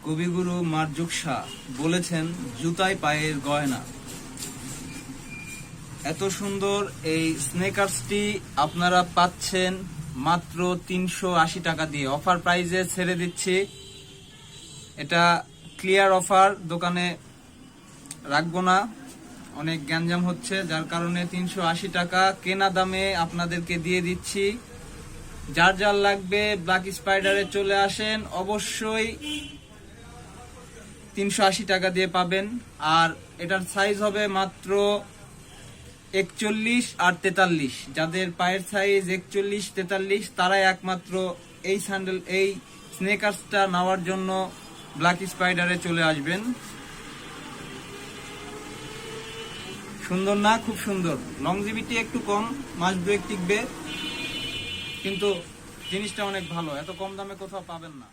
কবিগুরু মার্জুক শাহ বলেছেন, জুতাই পায়ের গয়না। এত সুন্দর এই স্নেকার্সটি আপনারা পাচ্ছেন মাত্র 380 টাকা দিয়ে। অফার প্রাইজে ছেড়ে দিচ্ছি, এটা ক্লিয়ার অফার, দোকানে রাখবো না, অনেক গ্যাঞ্জাম হচ্ছে, যার কারণে 380 টাকা কেনা দামে আপনাদেরকে দিয়ে দিচ্ছি। যার যার লাগবে ব্ল্যাক স্পাইডারে চলে আসেন, অবশ্যই 380 টাকা দিয়ে পাবেন। আর এটার সাইজ হবে মাত্র 41 আর 43। যাদের পায়ের সাইজ 41, 43 তারাই একমাত্র এই স্নেকার্সটা নেওয়ার জন্য ব্ল্যাক স্পাইডারে চলে আসবেন। সুন্দর না? খুব সুন্দর। লংজিভিটি একটু কম, মাস দুয়েক টিকবে, কিন্তু জিনিসটা অনেক ভালো। এত কম দামে কোথাও পাবেন না।